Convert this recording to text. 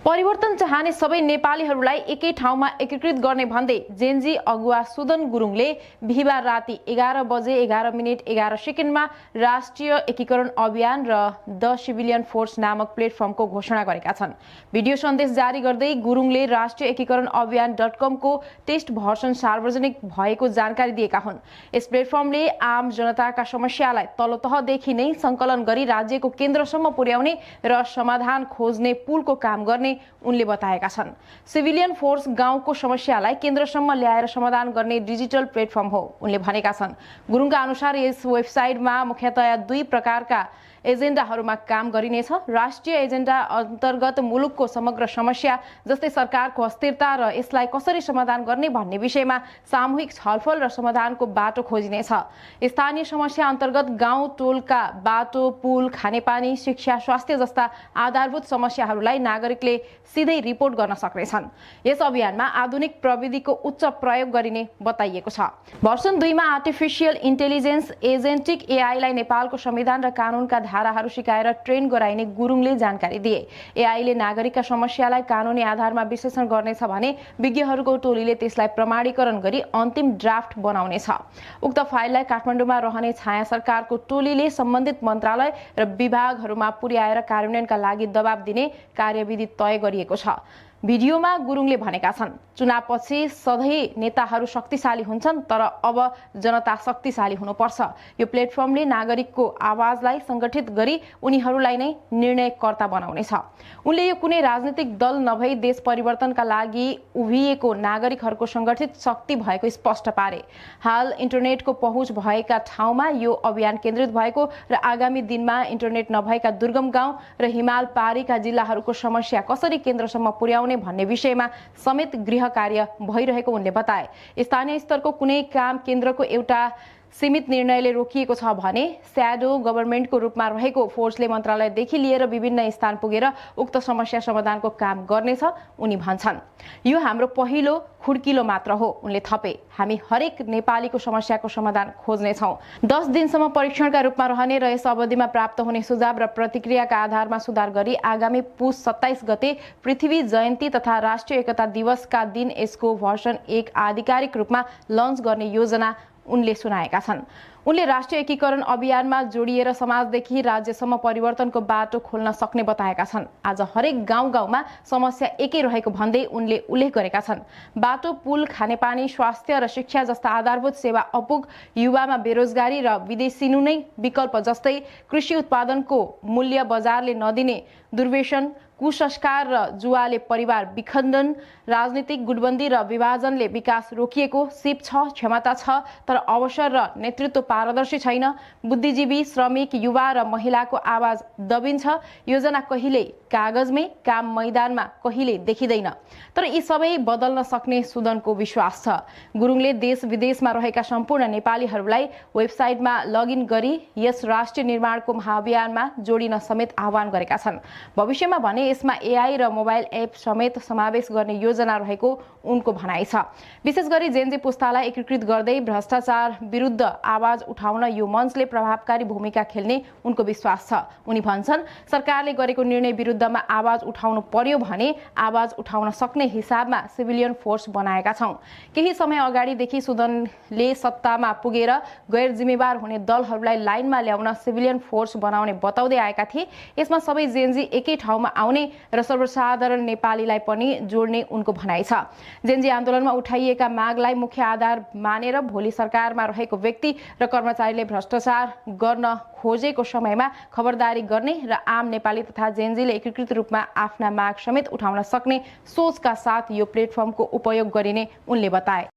परिवर्तन चाहने सबै नेपालीहरूलाई एकै ठाउँमा एकीकृत गर्ने भन्दै जेनजी अगुवा सुदन गुरुङले बिहीबार राति 11 बजे 11 मिनेट 11 सेकेन्डमा राष्ट्रिय एकीकरण अभियान र द सिभिलियन फोर्स नामक प्लेटफर्मको घोषणा गरेका छन्। भिडियो सन्देश जारी गर्दै गुरुङले राष्ट्रिय एकीकरण अभियान .com को टेस्ट भर्सन सार्वजनिक भएको जानकारी दिएका हुन्। यस प्लेटफर्मले आम जनताका समस्यालाई तल्लो तहदेखि नै संकलन गरी राज्यको केन्द्रसम्म पुर्याउने र समाधान खोज्ने पुलको काम गर्ने उनले बताएका छन्। सिभिलियन फोर्स गाउँको समस्यालाई केन्द्रसम्म ल्याएर समाधान गर्ने डिजिटल प्लेटफर्म हो, उनले भनेका छन्। गुरुङका अनुसार यस वेबसाइटमा मुख्यतया दुई प्रकारका एजेन्डाहरूमा काम गरिनेछ। राष्ट्रिय एजेन्डा अन्तर्गत मुलुकको समग्र समस्या जस्तै सरकारको अस्थिरता र यसलाई कसरी समाधान गर्ने भन्ने विषयमा सामूहिक छलफल र समाधानको बाटो खोजिनेछ। स्थानीय समस्या अन्तर्गत गाउँ टोलका बाटो, पुल, खानेपानी, शिक्षा, स्वास्थ्य जस्ता आधारभूत समस्याहरूलाई नागरिकले सिधै रिपोर्ट गर्न सक्नेछन्। यस अभियानमा आधुनिक प्रविधिको उच्च प्रयोग गरिने बताइएको छ। भर्सन 2 मा आर्टिफिसियल इन्टेलिजेन्स एजेन्टिक एआईलाई नेपालको संविधान र कानूनका धाराहरू सिकाएर ट्रेन गराइने गुरुङले जानकारी दिए। एआईले नागरिकका समस्यालाई कानूनी आधारमा विश्लेषण गर्नेछ भने विज्ञहरूको टोलीले त्यसलाई प्रमाणीकरण गरी अन्तिम ड्राफ्ट बनाउनेछ। उक्त फाइललाई काठमाडौँमा रहने छाया सरकारको टोलीले सम्बन्धित मन्त्रालय र विभागहरूमा पुर्याएर कार्यान्वयनका लागि दबाब दिने कार्यविधि तय गरिएको छ। भिडियोमा गुरुङले भनेका छन्, चुनावपछि सधैँ नेताहरू शक्तिशाली हुन्छन्, तर अब जनता शक्तिशाली हुनुपर्छ। यो प्लेटफर्मले नागरिकको आवाजलाई संगठित गरी उनीहरूलाई नै निर्णयकर्ता बनाउनेछ। उनले यो कुनै राजनीतिक दल नभई देश परिवर्तनका लागि उभिएको नागरिकहरूको संगठित शक्ति भएको स्पष्ट पारे। हाल इन्टरनेटको पहुँच भएका ठाउँमा यो अभियान केन्द्रित भएको र आगामी दिनमा इन्टरनेट नभएका दुर्गम गाउँ र हिमाल पारीका जिल्लाहरूको समस्या कसरी केन्द्रसम्म पुर्याउने भन्ने विषयमा समेत गृह कार्य भइरहेको उनले बताए। स्थानीय स्तरको कुनै काम केन्द्रको एउटा सीमित निर्णयले रोकिएको छ भने स्याडो गभर्नमेन्टको रूपमा रहेको फोर्सले मन्त्रालयदेखि लिएर विभिन्न स्थान पुगेर उक्त समस्या समाधानको काम गर्नेछ, उनी भन्छन्। यो हाम्रो पहिलो खुड्किलो मात्र हो, उनले थपे। हामी हरेक नेपालीको समस्याको समाधान खोज्नेछौँ। 10 दिनसम्म परीक्षणका रूपमा रहने र यस अवधिमा प्राप्त हुने सुझाव र प्रतिक्रियाका आधारमा सुधार गरी आगामी पुस 27 गते पृथ्वी जयन्ती तथा राष्ट्रिय एकता दिवसका दिन यसको भर्सन 1 आधिकारिक रूपमा लन्च गर्ने योजना उनले सुनाएका छन्। उनले राष्ट्रिय एकीकरण अभियानमा जोडिएर समाजदेखि राज्यसम्म परिवर्तनको बाटो खोल्न सक्ने बताएका छन्। आज हरेक गाउँ-गाउँमा समस्या एकै रहेको भन्दै उनले उल्लेख गरेका छन्। बाटो, पुल, खानेपानी, स्वास्थ्य र शिक्षा जस्ता आधारभूत सेवा अपुग, युवामा बेरोजगारी र विदेशिनु नै विकल्प जस्तै कृषि उत्पादनको मूल्य बजारले नदिने दुर्व्यसन, कुसंस्कार र जुवाले परिवार विखण्डन, राजनीतिक गुटबन्दी र विभाजनले विकास रोकिएको, सिप छ, क्षमता छ, तर अवसर र नेतृत्व पारदर्शी छैन, बुद्धिजीवी, श्रमिक, युवा र महिलाको आवाज दबिन्छ, योजना कहिल्यै कागजमै, काम मैदानमा कहिल्यै देखिँदैन। तर यी सबै बदल्न सक्ने सुदनको विश्वास छ। गुरुङले देश विदेशमा रहेका सम्पूर्ण नेपालीहरूलाई वेबसाइटमा लगइन गरी यस राष्ट्रिय निर्माणको महाअभियानमा जोडिन समेत आह्वान गरेका छन्। भविष्यमा भने यसमा एआई र मोबाइल एप समेत समावेश गर्ने योजना रहेको उनको भनाइ छ। विशेष गरी जेनजी पुस्तालाई एकीकृत गर्दै भ्रष्टाचार विरुद्ध आवाज उठाउन यो मञ्चले प्रभावकारी भूमिका खेल्ने उनको विश्वास छ। उनी भन्छन्, सरकारले गरेको निर्णय विरुद्धमा आवाज उठाउनु पर्यो भने आवाज उठाउन सक्ने हिसाबमा सिभिलियन फोर्स बनाएका छौं। केही समय अगाडिदेखि सुदनले सत्तामा पुगेर गैर जिम्मेवार हुने दलहरूलाई लाइनमा ल्याउन सिभिलियन फोर्स बनाउने बताउँदै आएका थिए। यसमा सबै जेनजी एकै ठाउँमा आउने र सर्वसाधारण नेपालीलाई पनि जोड्ने उनको भनाइ छ। जेनजी आन्दोलनमा उठाइएका मागलाई मुख्य आधार मानेर भोलि सरकारमा रहेको व्यक्ति र कर्मचारीले भ्रष्टाचार गर्न खोजेको समयमा खबरदारी गर्ने र आम नेपाली तथा जेनजीले एकीकृत रूपमा आफ्ना माग समेत उठाउन सक्ने सोचका साथ यो प्लेटफर्मको उपयोग गरिने उनले बताए।